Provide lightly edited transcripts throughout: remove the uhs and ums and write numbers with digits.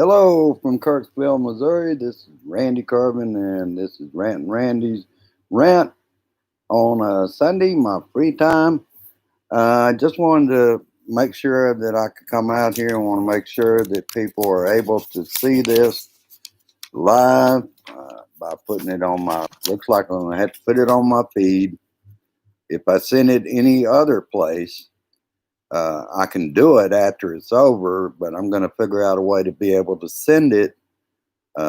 Hello from Kirksville, Missouri. This is Randy Carbon, and this is Rant and Randy's Rant on Sunday, my free time. I just wanted to make sure that I could come out here and want to make sure that people are able to see this live by putting it on my. Looks like I'm gonna have to put it on my feed. If I send it any other place, I can do it after it's over, but I'm going to figure out a way to be able to send it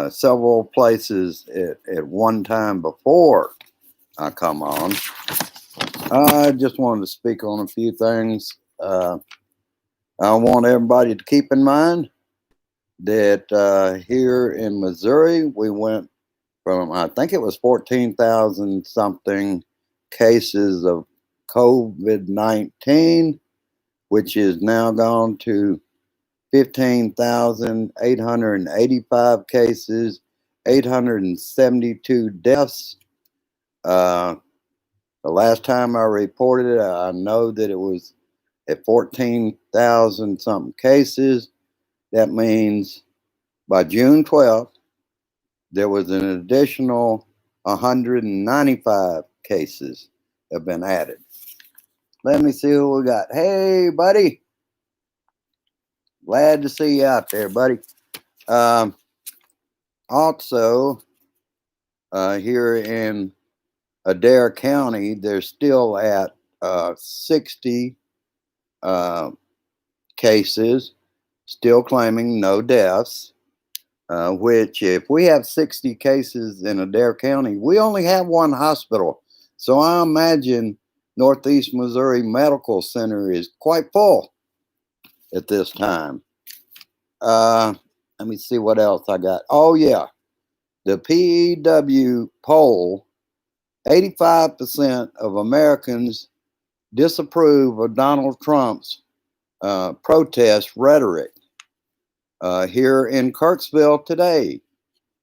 several places at one time before I come on. I just wanted to speak on a few things. I want everybody to keep in mind that here in Missouri, we went from, I think it was 14,000 something cases of COVID 19, which is now gone to 15,885 cases, 872 deaths. Uh, the last time I reported it, I know that it was at 14,000 something cases. That means by June 12th, there was an additional 195 cases have been added. Let me see who we got. Hey, buddy. Glad to see you out there, buddy. Um, Also, here in Adair County, they're still at 60 uh, cases, still claiming no deaths. Which, if we have 60 cases in Adair County, we only have one hospital. So I imagine Northeast Missouri Medical Center is quite full at this time. Let me see what else I got. Oh, yeah. The PEW poll, 85% of Americans disapprove of Donald Trump's protest rhetoric here in Kirksville today.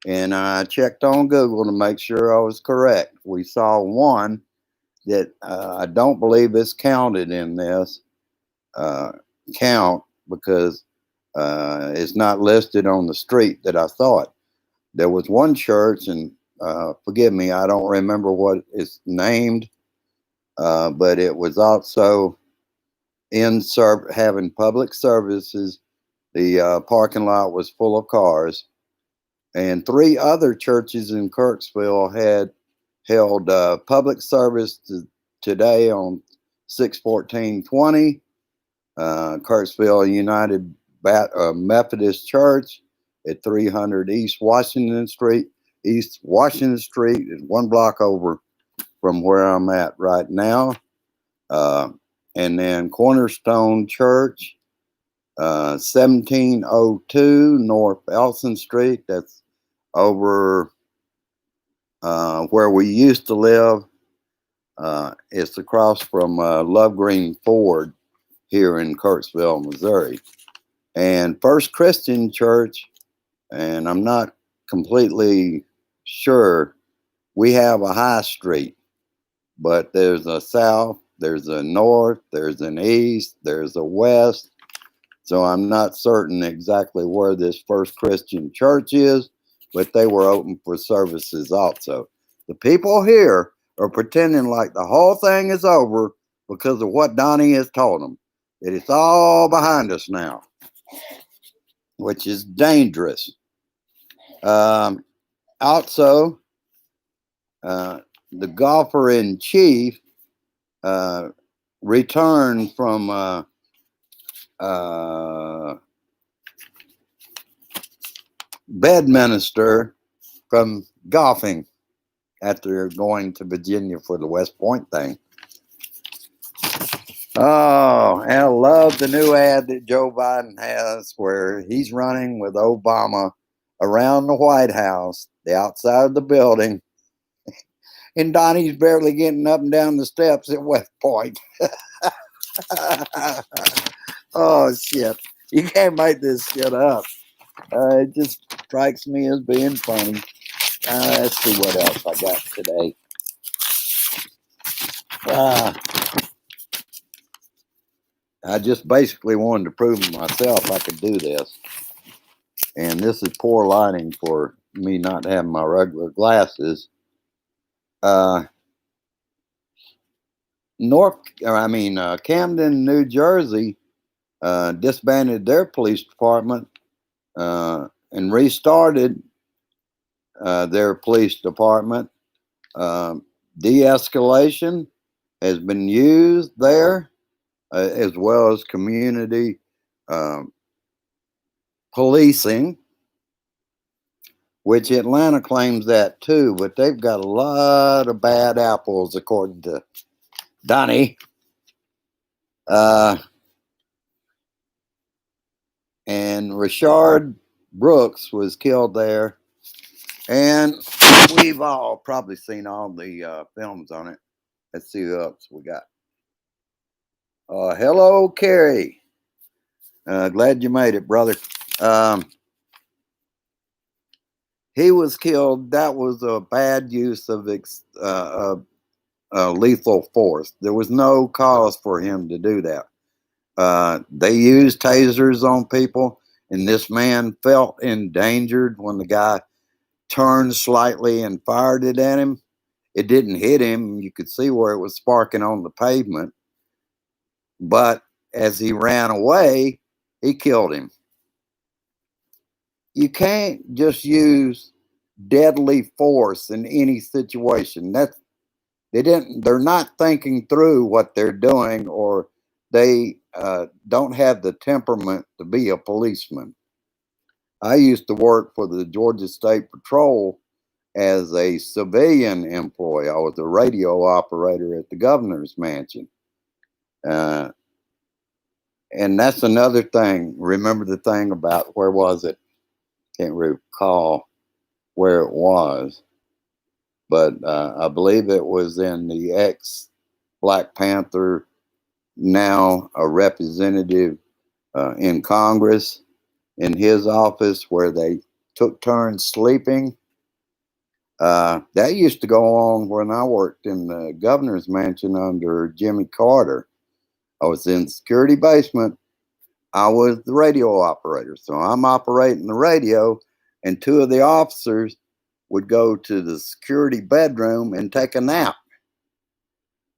And I checked on Google to make sure I was correct. We saw one that I don't believe is counted in this count because it's not listed on the street that I thought. There was one church, and forgive me, I don't remember what it's named, but it was also having public services. The parking lot was full of cars, and three other churches in Kirksville had held public service today on 6/14/20. Kirksville United Methodist Church at 300 East Washington Street. East Washington Street is 1 block over from where I'm at right now. And then Cornerstone Church, 1702 North Elson Street. That's over where we used to live. It's across from Love Green Ford here in Kirksville, Missouri. And First Christian Church, and I'm not completely sure, we have a high street, but there's a south, there's a north, there's an east, there's a west. So I'm not certain exactly where this First Christian Church is, but they were open for services also. The people here are pretending like the whole thing is over because of what Donnie has told them, that it's all behind us now, which is dangerous. Also, the golfer in chief returned from Bedminster from golfing after going to Virginia for the West Point thing. Oh, and I love the new ad that Joe Biden has where he's running with Obama around the White House, the outside of the building, and Donnie's barely getting up and down the steps at West Point. Oh, shit. You can't make this shit up. It just strikes me as being funny. Let's see what else I got today. I just basically wanted to prove to myself I could do this. and this is poor lighting for me not having my regular glasses. Uh, Camden, New Jersey, disbanded their police department and restarted their police department. Um, De-escalation has been used there, as well as community um, policing, which Atlanta claims that too, but they've got a lot of bad apples, according to Donnie. And Richard Brooks was killed there. And we've all probably seen all the films on it. Let's see who else we got. Hello, Kerry. Glad you made it, brother. He was killed. That was a bad use of lethal force. There was no cause for him to do that. They used tasers on people, and this man felt endangered when the guy turned slightly and fired it at him. It didn't hit him. You could see where it was sparking on the pavement. But as he ran away, he killed him. You can't just use deadly force in any situation. They're not thinking through what they're doing, or they don't have the temperament to be a policeman. I used to work for the Georgia State Patrol as a civilian employee. I was a radio operator at the governor's mansion. And that's another thing. Remember the thing about, where was it? Can't recall where it was. But I believe it was in the ex-Black Panther, now a representative in Congress, in his office, where they took turns sleeping. That used to go on when I worked in the governor's mansion under Jimmy Carter. I was in the security basement. I was the radio operator. So I'm operating the radio, and two of the officers would go to the security bedroom and take a nap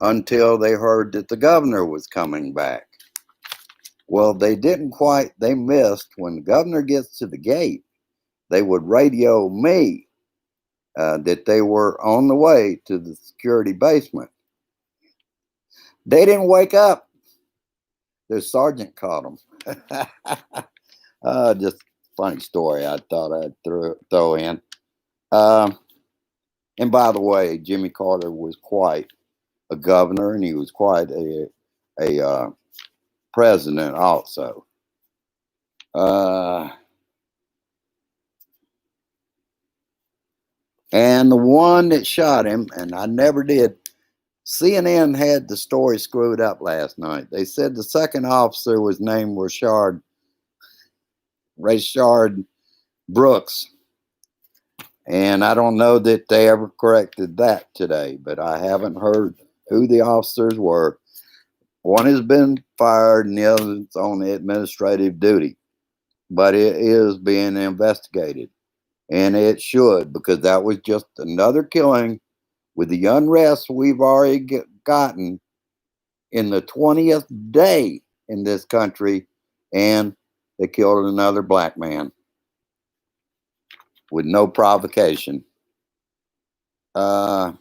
until they heard that the governor was coming back. Well, they missed. When the governor gets to the gate, they would radio me that they were on the way to the security basement. They didn't wake up. The sergeant caught them. Just funny story I thought I'd throw in. And by the way, Jimmy Carter was quite a governor, and he was quite a president also. And the one that shot him, and I never did, CNN had the story screwed up last night. They said the second officer was named Rayshard Brooks. And I don't know that they ever corrected that today, but I haven't heard who the officers were. One has been fired and the other is on administrative duty, but it is being investigated. And it should, because that was just another killing with the unrest we've already gotten in the 20th day in this country. And they killed another black man with no provocation. Okay,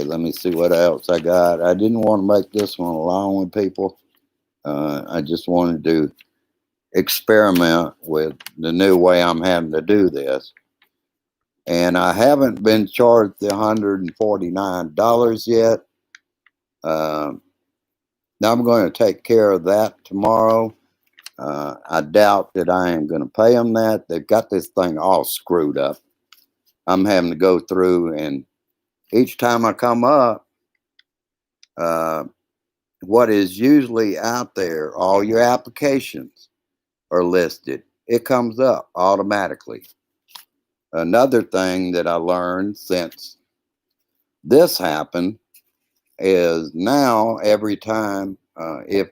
let me see what else I got. I didn't want to make this one long with people. I just wanted to experiment with the new way I'm having to do this. And I haven't been charged the $149 yet. Now I'm going to take care of that tomorrow. I doubt that I am going to pay them that. They've got this thing all screwed up. I'm having to go through, and each time I come up, what is usually out there, all your applications are listed. It comes up automatically. Another thing that I learned since this happened is now every time if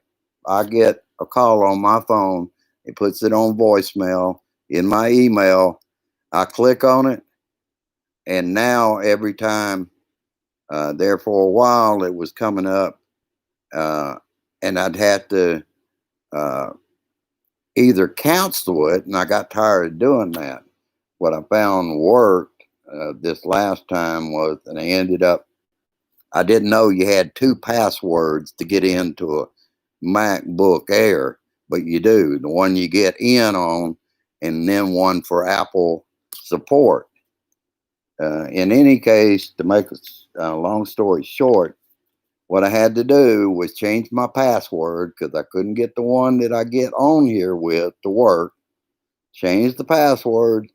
I get a call on my phone It puts it on voicemail in my email. I click on it, and now every time there for a while it was coming up, uh, and I'd have to uh, either cancel it, and I got tired of doing that. What I found worked this last time was, and I didn't know you had two passwords to get into a MacBook Air, but you do. The one you get in on, and then one for Apple support. In any case, to make a long story short, what I had to do was change my password because I couldn't get the one that I get on here with to work. Changed the password,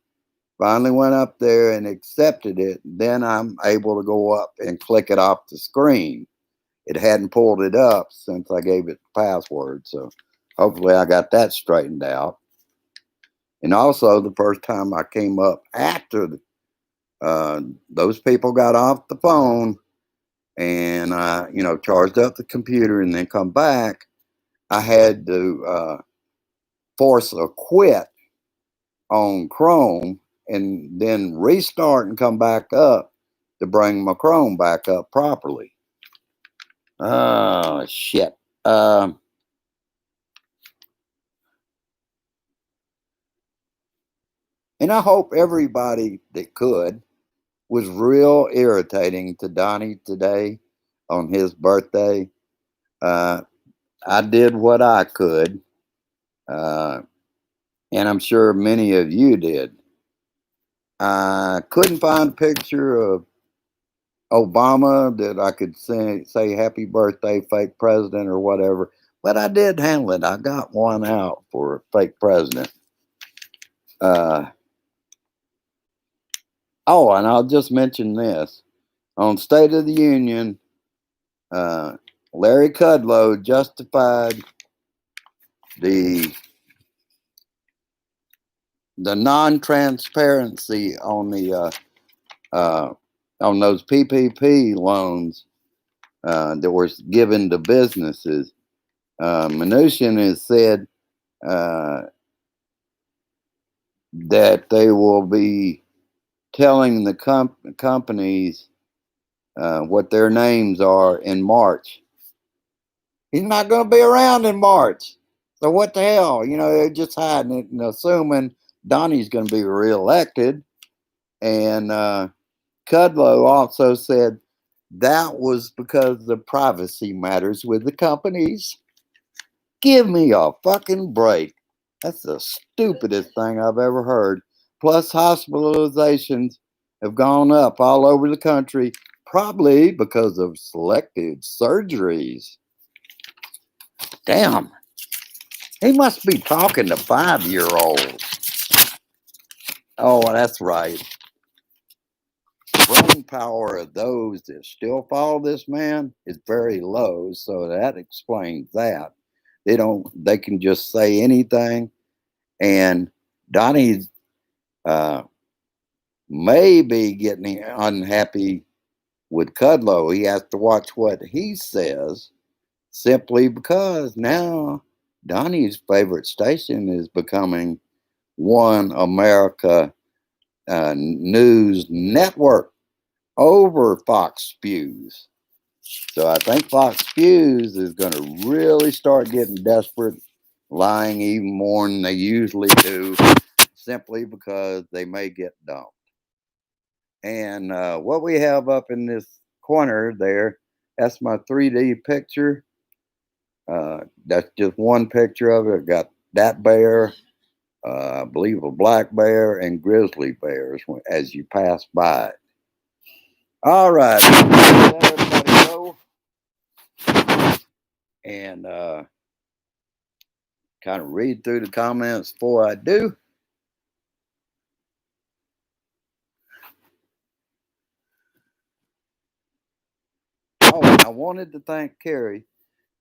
finally went up there and accepted it. Then I'm able to go up and click it off the screen. It hadn't pulled it up since I gave it the password. So hopefully I got that straightened out. And also, the first time I came up after those people got off the phone and I, charged up the computer and then come back, I had to force a quit on Chrome and then restart and come back up to bring my Chrome back up properly. Oh, shit. And I hope everybody that could was real irritating to Donnie today on his birthday. I did what I could, and I'm sure many of you did. I couldn't find a picture of Obama that I could say happy birthday, fake president, or whatever, but I did handle it. I got one out for fake president. Oh, and I'll just mention this. On State of the Union, Larry Kudlow justified the non-transparency on on those PPP loans that were given to businesses. Mnuchin has said that they will be telling the companies what their names are in March. He's not going to be around in March. So what the hell? They're just hiding it and assuming Donnie's going to be reelected. And Kudlow also said that was because of privacy matters with the companies. Give me a fucking break. That's the stupidest thing I've ever heard. Plus, hospitalizations have gone up all over the country, probably because of selective surgeries. Damn. He must be talking to 5-year-olds. Oh, that's right. Brain power of those that still follow this man is very low, so that explains that. They can just say anything. And Donnie's maybe getting unhappy with Kudlow. He has to watch what he says simply because now Donnie's favorite station is becoming One America News Network over Fox Spews. So I think Fox Spews is going to really start getting desperate, lying even more than they usually do, simply because they may get dumped. And what we have up in this corner there, that's my 3D picture. That's just one picture of it. I got that bear, I believe a black bear, and grizzly bears as you pass by it. All right, let everybody go. And kind of read through the comments before I do. Oh, and I wanted to thank Kerry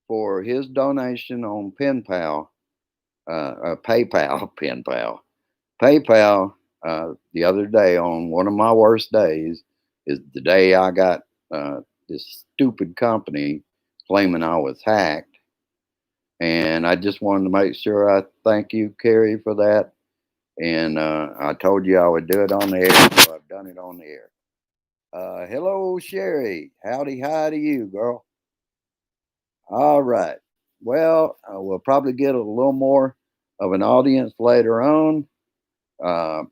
for his donation on PayPal, PayPal the other day on one of my worst days is the day I got this stupid company claiming I was hacked. And I just wanted to make sure I thank you, Carrie, for that. And I told you I would do it on the air, so I've done it on the air. Hello, Sherry. Howdy, hi to you, girl. All right. Well, we'll probably get a little more of an audience later on. Uh,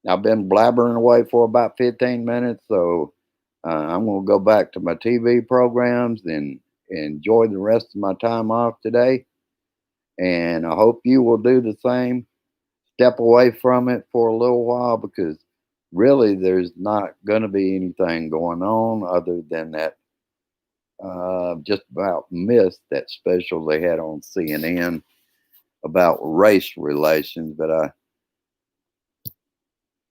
I've been blabbering away for about 15 minutes, so I'm going to go back to my TV programs and enjoy the rest of my time off today. And I hope you will do the same. Step away from it for a little while because really there's not going to be anything going on other than that just about missed that special they had on CNN about race relations. But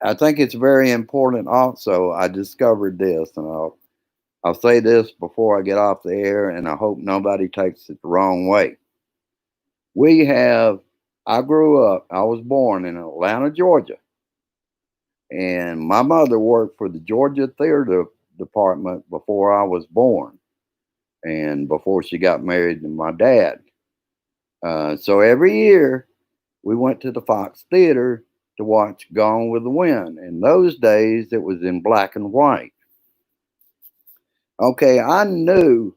I think it's very important also. I discovered this, and I'll say this before I get off the air, and I hope nobody takes it the wrong way. We have, I was born in Atlanta, Georgia, and my mother worked for the Georgia Theater Department before I was born and before she got married to my dad. So every year we went to the Fox Theater to watch Gone with the Wind. In those days, it was in black and white. Okay, I knew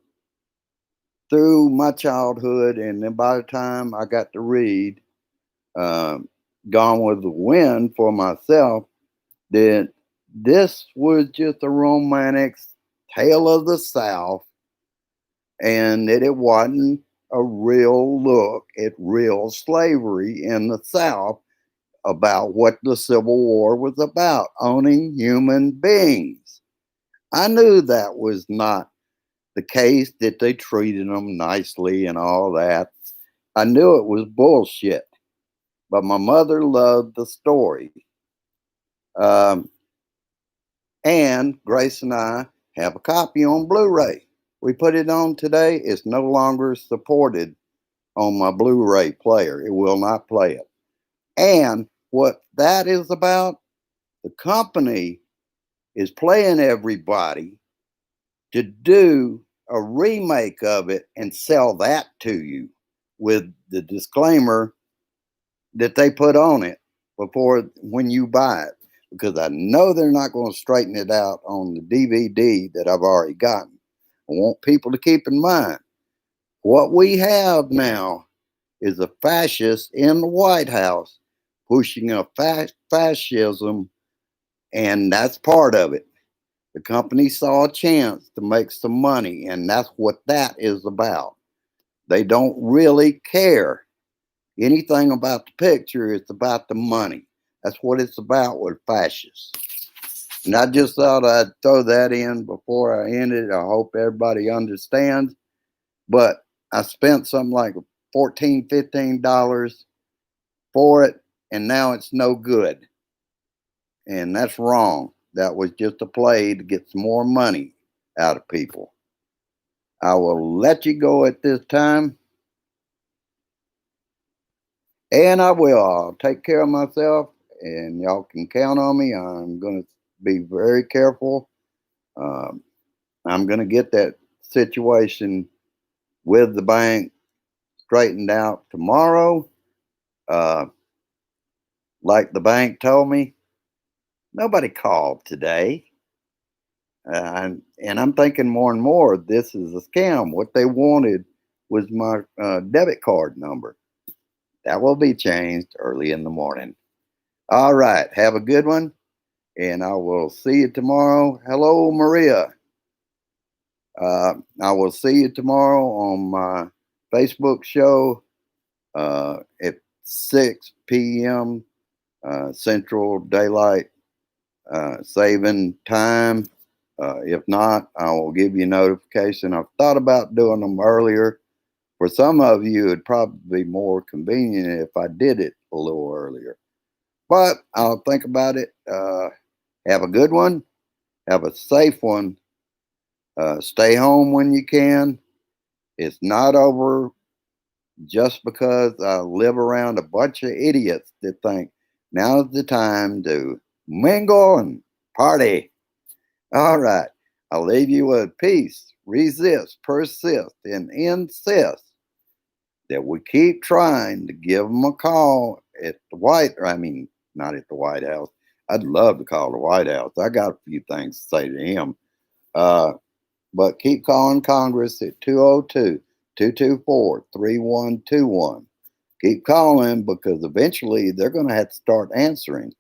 through my childhood, and then by the time I got to read um, Gone with the Wind for myself, that this was just a romantic tale of the South, and that it wasn't a real look at real slavery in the South about what the Civil War was about, owning human beings. I knew that was not the case, that they treated them nicely and all that. I knew it was bullshit, but my mother loved the story. Um, and Grace and I have a copy on Blu ray. We put it on today. It's no longer supported on my Blu ray player, it will not play it. And what that is about, the company is playing everybody to do a remake of it and sell that to you with the disclaimer that they put on it before when you buy it, because I know they're not going to straighten it out on the DVD that I've already gotten. I want people to keep in mind what we have now is a fascist in the White House pushing a fascism, and that's part of it. The company saw a chance to make some money, and that's what that is about. They don't really care anything about the picture, it's about the money. That's what it's about with fascists. And I just thought I'd throw that in before I end it. I hope everybody understands. But I spent something like $14, $15 for it, and now it's no good. And that's wrong. That was just a play to get some more money out of people. I will let you go at this time. And I will. I'll take care of myself, and y'all can count on me. I'm going to be very careful. Um, I'm going to get that situation with the bank straightened out tomorrow. Uh, like the bank told me, nobody called today. And I'm thinking more and more, this is a scam. What they wanted was my debit card number. That will be changed early in the morning. All right. Have a good one. And I will see you tomorrow. Hello, Maria. I will see you tomorrow on my Facebook show at 6 p.m. Central Daylight Saving Time. If not, I will give you notification. I've thought about doing them earlier. For some of you, it'd probably be more convenient if I did it a little earlier. But I'll think about it. Have a good one. Have a safe one. Stay home when you can. It's not over just because I live around a bunch of idiots that think now's the time to mingle and party. All right. I'll leave you with peace, resist, persist, and insist that we keep trying to give them a call at the not at the White House. I'd love to call the White House. I got a few things to say to him. Uh, but keep calling Congress at 202-224-3121. Keep calling because eventually they're going to have to start answering.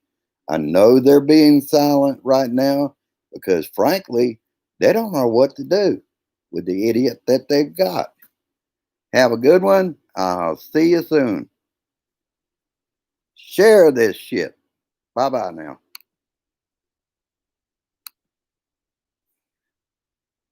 I know they're being silent right now because, frankly, they don't know what to do with the idiot that they've got. Have a good one. I'll see you soon. Share this shit. Bye bye now.